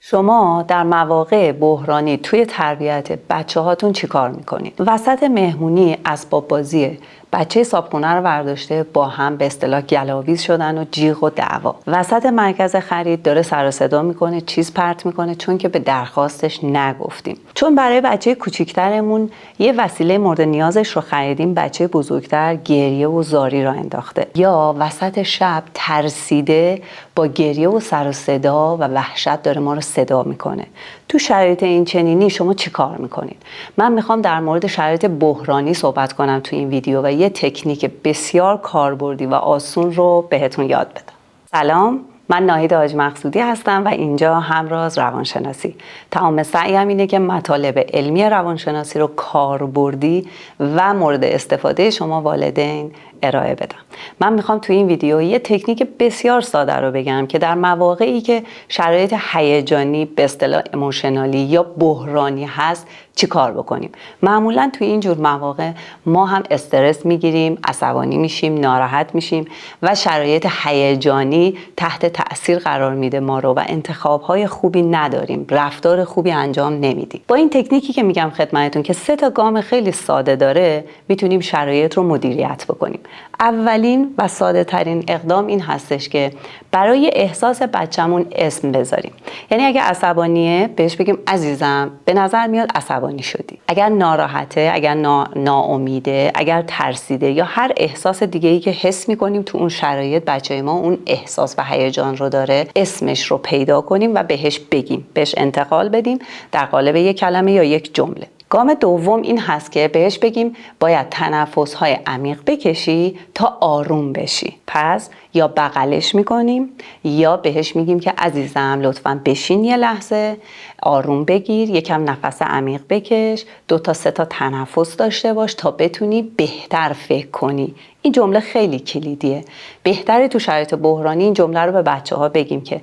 شما در مواقع بحرانی توی تربیت بچه هاتون چی کار میکنید؟ وسط مهمونی اسباب بازی بچه صابخونه رو برداشته با هم به اصطلاح گلاویز شدن و جیغ و دعوا. وسط مرکز خرید داره سر و صدا میکنه، چیز پرت میکنه چون که به درخواستش نگفتیم. چون برای بچه کوچیکترمون یه وسیله مورد نیازش رو خریدیم، بچه بزرگتر گریه و زاری را انداخته. یا وسط شب ترسیده با گریه و سر و صدا و وحشت داره ما رو صدا میکنه. تو شرایط این چنینی شما چی کار میکنید؟ من میخوام در مورد شرایط بحرانی صحبت کنم تو این ویدیو و یه تکنیک بسیار کاربردی و آسون رو بهتون یاد بدم. سلام، من ناهید حاج مقصودی هستم و اینجا همراز روانشناسی. تمام سعیم اینه که مطالب علمی روانشناسی رو کاربردی و مورد استفاده شما والدین ارائه بدم. من میخوام تو این ویدیو یه تکنیک بسیار ساده رو بگم که در مواقعی که شرایط هیجانی به اصطلاح ایموشنالی یا بحرانی هست چی کار بکنیم. معمولا تو این جور مواقع ما هم استرس میگیریم، عصبانی میشیم، ناراحت میشیم و شرایط هیجانی تحت تأثیر قرار میده ما رو و انتخابهای خوبی نداریم، رفتار خوبی انجام نمیدیم. با این تکنیکی که میگم خدمتتون که 3 گام خیلی ساده داره میتونیم شرایط رو مدیریت بکنیم. اولین و ساده ترین اقدام این هستش که برای احساس بچه‌مون اسم بذاریم. یعنی اگه عصبانیه بهش بگیم عزیزم به نظر میاد عصبانی شدی. اگر ناراحته، اگر ناامیده، اگر ترسیده یا هر احساس دیگه‌ای که حس می‌کنیم تو اون شرایط بچه ما اون احساس و هیجان رو داره، اسمش رو پیدا کنیم و بهش بگیم، بهش انتقال بدیم در قالب یک کلمه یا یک جمله. گام دوم این هست که بهش بگیم باید تنفس‌های عمیق بکشی تا آروم بشی. پس یا بغلش میکنیم یا بهش میگیم که عزیزم لطفاً بشین یه لحظه، آروم بگیر، یکم نفس عمیق بکش، 2 تا 3 تا تنفس داشته باش تا بتونی بهتر فکر کنی. این جمله خیلی کلیدیه. بهتره تو شرایط بحرانی این جمله رو به بچه‌ها بگیم که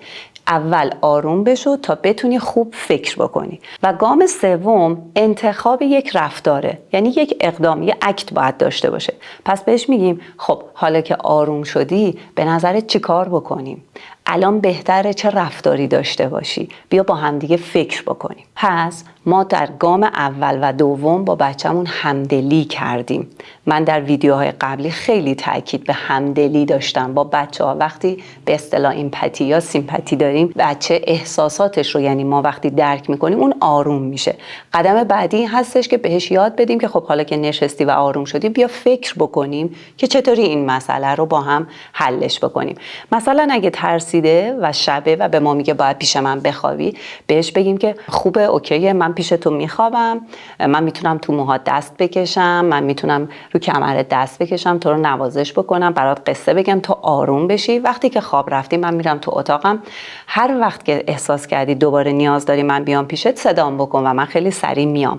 اول آروم بشو تا بتونی خوب فکر بکنی. و گام سوم انتخاب یک رفتاره، یعنی یک اقدام، یک اکت باید داشته باشه. پس بهش میگیم خب حالا که آروم شدی به نظرت چی کار بکنیم؟ الان بهتره چه رفتاری داشته باشی؟ بیا با همدیگه فکر بکنیم. پس ما در گام اول و دوم با بچه‌مون همدلی کردیم. من در ویدیوهای قبلی خیلی تاکید به همدلی داشتم با بچه‌ها. وقتی به اصطلاح ایمپاتی یا سیمپاتی داریم، بچه احساساتش رو یعنی ما وقتی درک میکنیم اون آروم میشه. قدم بعدی هستش که بهش یاد بدیم که خب حالا که نشستی و آروم شدی بیا فکر بکنیم که چطوری این مسئله رو با هم حلش بکنیم. مثلا اگه ترسیده و شبه و به ما میگه باید پیش من بخوابی، بهش بگیم که خوبه، اوکیه، من پیش تو میخوابم، من میتونم تو موهات دست بکشم، من میتونم رو کمرت دست بکشم، تو رو نوازش بکنم، برات قصه بگم تا آروم بشی. وقتی که خواب رفتی من میرم تو اتاقم، هر وقت که احساس کردی دوباره نیاز داری من بیام پیشت صدام بکن و من خیلی سریع میام.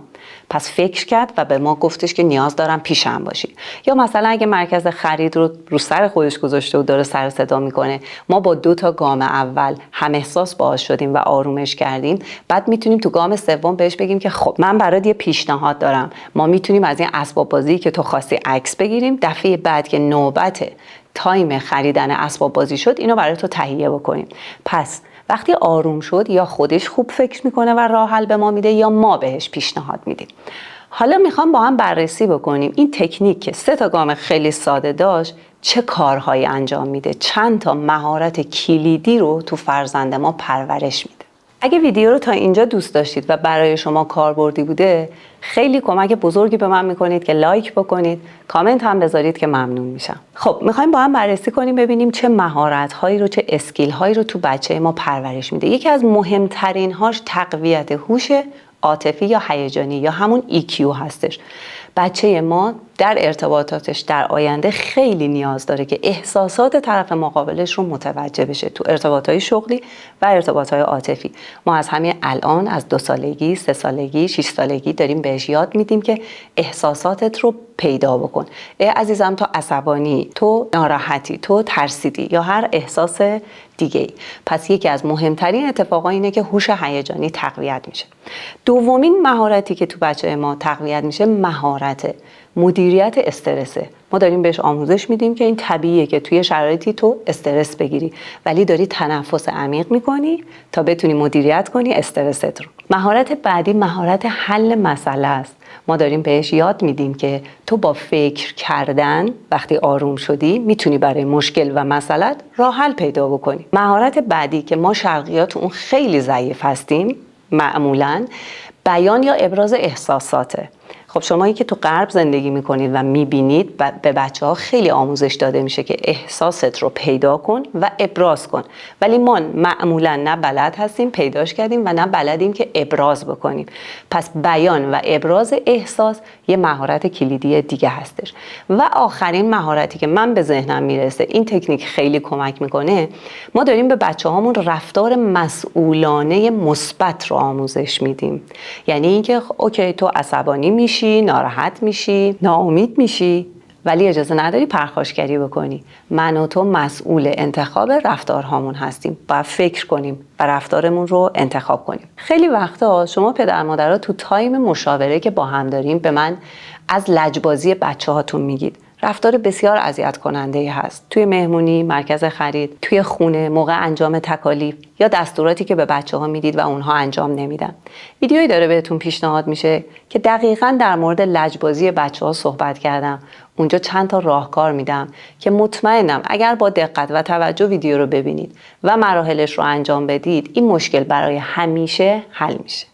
پس فکر کرد و به ما گفتش که نیاز دارم پیشم باشی. یا مثلا اگه مرکز خرید رو سر خودش گذاشته و داره سر صدا میکنه، ما با 2 تا گام اول هم احساس باهاش شدیم و آرومش کردیم، بعد میتونیم تو گام سوم بهش بگیم که خب من برات یه پیشنهاد دارم، ما میتونیم از این اسباب بازی که تو خواستی عکس بگیریم، دفعه بعد که نوبت تایم خریدن اسباب بازی شد اینو برای تو تهیه بکنیم. پس وقتی آروم شد یا خودش خوب فکر میکنه و راه حل به ما میده یا ما بهش پیشنهاد میدیم. حالا میخوام با هم بررسی بکنیم این تکنیک که 3 تا گام خیلی ساده داشت چه کارهایی انجام میده، چند تا مهارت کلیدی رو تو فرزند ما پرورش میده. اگه ویدیو رو تا اینجا دوست داشتید و برای شما کاربردی بوده، خیلی کمک بزرگی به من میکنید که لایک بکنید، کامنت هم بذارید که ممنون میشم. خب میخوایم با هم بررسی کنیم ببینیم چه مهارت هایی رو، چه اسکیل هایی رو تو بچه ما پرورش میده. یکی از مهمترین هاش تقویت هوش عاطفی یا هیجانی یا همون EQ هستش. بچه ما در ارتباطاتش در آینده خیلی نیاز داره که احساسات طرف مقابلش رو متوجه بشه تو ارتباطات شغلی و ارتباطات عاطفی. ما از همین الان از 2 سالگی، 3 سالگی، 6 سالگی داریم بهش یاد میدیم که احساساتت رو پیدا بکن. عزیزم تو عصبانی، تو ناراحتی، تو ترسیدی یا هر احساس دیگه‌ای. پس یکی از مهمترین اتفاقا اینه که هوش هیجانی تقویت میشه. دومین مهارتی که تو بچه ما تقویت میشه مهارت مدیریت استرسه. ما داریم بهش آموزش میدیم که این طبیعیه که توی شرایطی تو استرس بگیری، ولی داری تنفس عمیق میکنی تا بتونی مدیریت کنی استرست رو. مهارت بعدی مهارت حل مسئله است. ما داریم بهش یاد میدیم که تو با فکر کردن وقتی آروم شدی میتونی برای مشکل و مسئله راه حل پیدا بکنی. مهارت بعدی که ما شرقیات اون خیلی ضعیف هستیم معمولاً بیان یا ابراز احساساته. خب شمایی که تو غرب زندگی میکنید و میبینید به بچه ها خیلی آموزش داده میشه که احساست رو پیدا کن و ابراز کن، ولی ما معمولا نه بلد هستیم پیداش کردیم و نه بلدیم که ابراز بکنیم. پس بیان و ابراز احساس یه مهارت کلیدی دیگه هستش. و آخرین مهارتی که من به ذهنم میرسه این تکنیک خیلی کمک میکنه، ما داریم به بچه هامون رفتار مسئولانه مثبت رو آموزش میدیم. یعنی اینکه اوکی تو عصبانی میشی، ناراحت میشی، ناامید میشی، ولی اجازه نداری پرخاشگری بکنی. من و تو مسئول انتخاب رفتارهامون هستیم. باید فکر کنیم و رفتارمون رو انتخاب کنیم. خیلی وقتا شما پدر مادرها تو تایم مشاوره که با هم داریم به من از لجبازی بچه هاتون میگید. رفتار بسیار اذیت کننده هست. توی مهمونی، مرکز خرید، توی خونه، موقع انجام تکالیف یا دستوراتی که به بچه‌ها میدید و اونها انجام نمیدن. ویدیویی داره بهتون پیشنهاد میشه که دقیقاً در مورد لجبازی بچه‌ها صحبت کردم. اونجا چند تا راهکار میدم که مطمئنم اگر با دقت و توجه ویدیو رو ببینید و مراحلش رو انجام بدید این مشکل برای همیشه حل میشه.